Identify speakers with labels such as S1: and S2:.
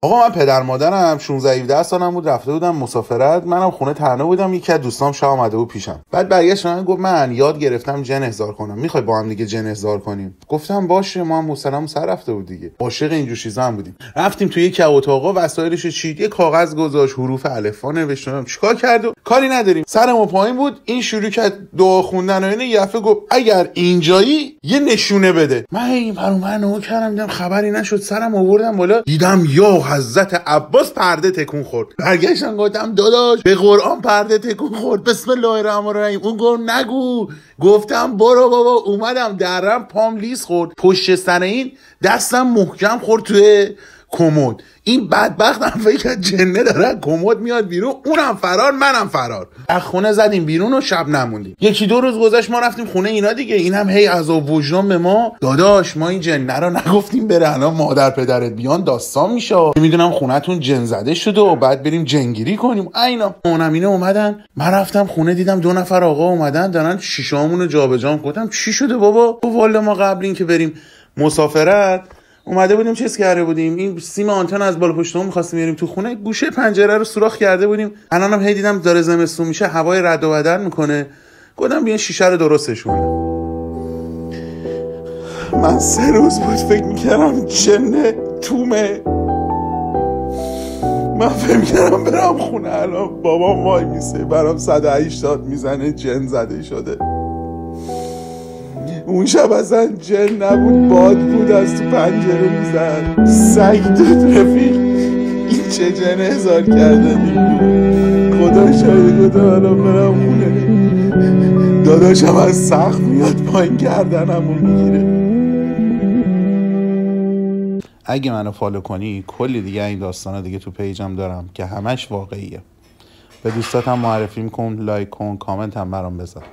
S1: آقا من پدر مادرم 16 17 سالم بود، رفته بودم مسافرت، منم خونه تنها بودم، یکی از دوستام شاه اومده بود پیشم. بعد برگشت من گفت من یاد گرفتم جن احضار کنم، میخوای با هم دیگه جن احضار کنیم؟ گفتم باشه. ما هم مسلم سر رفته بود دیگه، عاشق اینجور چیزا هم بودیم. رفتیم توی یک اتاقا، وسایلش چید، یه کاغذ گذاشت، حروف الفا نوشتم، چیکار کرد و کاری نداریم. سرمو پایین بود، این شروع کرد دعا خوندن و اینه. یفه گفت اگر اینجایی یه نشونه بده. من این برام نو کردم، دیدم خبری نشد، سرم آوردم بالا، دیدم یا حضرت عباس پرده تکون خورد. برگشتم گفتم داداش به قرآن پرده تکون خورد، بسم الله الرحمن الرحیم. اون گفت نگو. گفتم برو بابا. اومدم درم، پام لیز خورد، پشت سر این دستم محکم خورد توی کمد. این بدبختم فکر جنه داره کمد میاد بیرون، اونم فرار منم فرار. از خونه زدیم بیرون و شب نموندیم. یکی دو روز گذشت ما رفتیم خونه اینا دیگه، اینم هی عذاب وجدان به ما، داداش ما این جنه رو نگفتیم بره، الان مادر پدرت بیان داستان میشه، میدونم خونتون جن زده شده و بعد بریم جنگیری کنیم. اینا اونم اینا اومدن، من رفتم خونه دیدم 2 نفر آقا اومدن دارن شیشامونو جابجا. گفتم چی شده بابا؟ والا ما قبل این که بریم مسافرت اومده بودیم چیز کرده بودیم، این سیم آنتن از بالا پشتمون می‌خواستیم بریم تو خونه، گوشه پنجره رو سوراخ کرده بودیم. الانم هی دیدم داره زمستون میشه، هوای رد و بدل میکنه. گفتم بیان شیشه رو درستش کنم. من 3 روز بود فکر میکردم جنه تومه. من فکر میکردم برم خونه، الان بابام وای میسه برام 180 میزنه جن زده شده. اون شب اصلا جن نبود، باد بود از تو پنجره میزد. سگ داد رفیق، این چه جن احضار کردنی بود. خدا شاید گفتم الان برم خونه، داداشم از سقف میاد پایین گردنمو میگیره. اگه منو فالو کنی کلی دیگه این داستانا دیگه تو پیجم دارم که همش واقعیه. به دوستاتم معرفی کن، لایک کن، کامنت هم برام بذار.